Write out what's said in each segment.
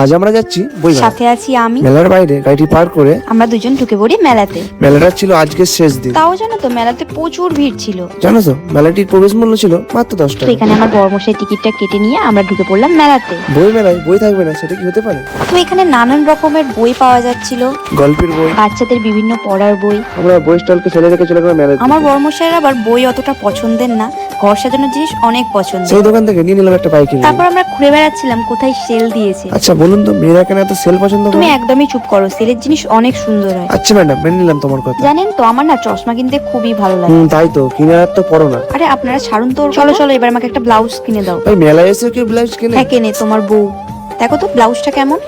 আজ আমরা যাচ্ছি বইমেলা। সাথে আছি আমি। মেলার বাইরে গাড়িটি পার করে আমরা দুজন ঢুকে পড়ি মেলাতে। মেলাটা ছিল আজকের শেষ দিন। তাও জানো তো মেলাতে প্রচুর ভিড় ছিল। জানো তো মেলাটির প্রবেশ মূল্য ছিল মাত্র 10 তো টাকা। এখানে আমার বড়মশাই টিকিটটা কেটে নিয়ে আমরা ঢুকে পড়লাম মেলাতে। বই মেলায় বই থাকবে না সেটা কি হতে পারে? তো এখানে নানান রকমের বই পাওয়া যাচ্ছিল, গল্পের বই। বাচ্চাদের বিভিন্ন পড়ার বই। আমরা বই স্টলকে ফেলে রেখে চলে গেলাম মেলায়। আমার বড়মশাইয়ের আবার বই অতটা পছন্দের না, ঘর সাজানোর জিনিস অনেক পছন্দ। সেই দোকান থেকে নিয়ে নিলাম একটা পাইকারি বই। তারপর আমরা ঘুরে বেড়াচ্ছিলাম কোথায় সেল দিয়েছে। আচ্ছা বলুন তো মেয়েরা কেন এত সেল পছন্দ তুমি করে? একদমই চুপ করো, সেলের জিনিস অনেক সুন্দর হয়। আচ্ছা ম্যাডাম মেনে নিলাম তোমার কথা। জানেন তো আমার না চশমা কিনতে খুবই ভালো লাগে। তাই তো কিনে আর তো পড়ো না। আরে আপনারা ছাড়ুন তো, চলো চলো এবার আমাকে একটা ব্লাউজ কিনে দাও। ভাই মেলায় এসে কি ব্লাউজ কিনে? হ্যাঁ কেনে, তোমার বউ। দেখো তো ব্লাউজটা কেমন।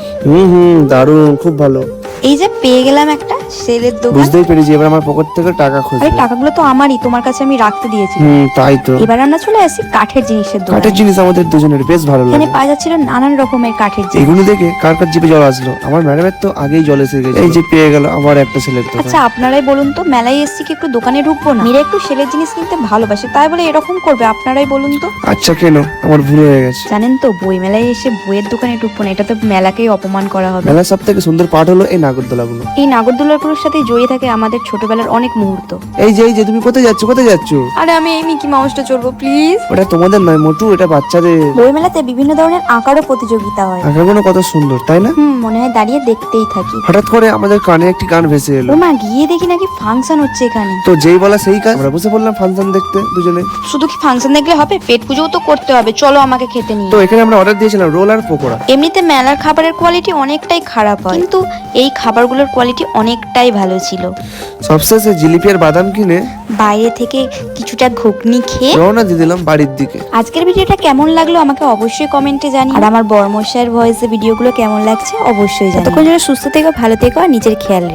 দারুণ খুব ভালো। এই যে পেয়ে গেলাম একটা সেলের দোকান। বুঝতেই পেরেছি এবার আমার পকেট থেকে টাকা আরে খুঁজবে। টাকাগুলো তো আমারই, তোমার কাছে আমি রাখতে দিয়েছি। তাই তো। এবার আমরা চলে আসি কাঠের জিনিসের দোকানে। কাঠের জিনিস আমাদের দুজনের বেশ ভালো এখানে লাগে। পাওয়া যাচ্ছিল নানান রকমের কাঠের জিনিস। এগুলো দেখে কার কার জিভে জল আসলো। আমার ম্যাডামের তো আগেই জল এসে গেছে। এই যে পেয়ে গেল আবার একটা ছেলের দোকান। আচ্ছা আপনারাই বলুন তো, মেলায় এসছি কি একটু দোকানে ঢুকবো না? মেয়েরা একটু সেলের জিনিস কিনতে ভালোবাসে, তাই বলে এরকম করবে? আপনারাই বলুন তো। আচ্ছা কেন আমার ভুল হয়ে গেছে। জানেন তো বই মেলায় এসে বইয়ের দোকানে ঢুকবো না, এটা তো মেলাকেই অপমান করা হবে। মেলার সব থেকে সুন্দর পাঠ হলো এই নাগরদোলাগুলো। এই নাগরদোলাগুলোর সাথে জড়িয়ে থাকে আমাদের ছোটবেলার অনেক মুহূর্ত। এই যে তুমি কোথায় যাচ্ছ কোথায় যাচ্ছ? আরে আমি এই মিকি মাউসটা চড়বো প্লিজ। ওটা তোমাদের নয় মোটু, এটা বাচ্চাদের। বই মেলাতে বিভিন্ন ধরনের আঁকারও প্রতিযোগিতা হয়। আঁকাগুলো কত সুন্দর তাই না? মনে হয় দাঁড়িয়ে দেখতেই থাকি। হঠাৎ করে আমাদের কানে একটি গান ভেসে এলো। ও মা, গিয়ে দেখি নাকি ফাংশন হচ্ছে এখানে। তো যেই বলা সেই কাজ, আমরা বসে পড়লাম ফাংশন দেখতে দুজনে। শুধু কি ফাংশন দেখলে হবে? পেট পুজোও তো করতে হবে, চলো আমাকে খেতে নিয়ে। তো এখানে আমরা অর্ডার দিয়েছিলাম রোল আর পকোড়া। এমনিতে মেলার খাবারের কোয়ালিটি অনেকটাই খারাপ হয়, কিন্তু এই খাবারগুলোর কোয়ালিটি অনেকটাই ভালো ছিল। সবশেষে জিলিপি আর বাদাম কিনে বাইরে থেকে কিছুটা ঘুগনি খেয়ে রওনা দিয়ে দিলাম বাড়ির দিকে। আজকের ভিডিওটা কেমন লাগলো আমাকে অবশ্যই কমেন্টে জানিও। আর আমার বড়মশাইয়ের ভয়েসে ভিডিওগুলো কেমন লাগছে অবশ্যই জানিও। ততক্ষণ যেন সুস্থ থেকো, ভালো থেকো আর নিজের খেয়াল রেখো।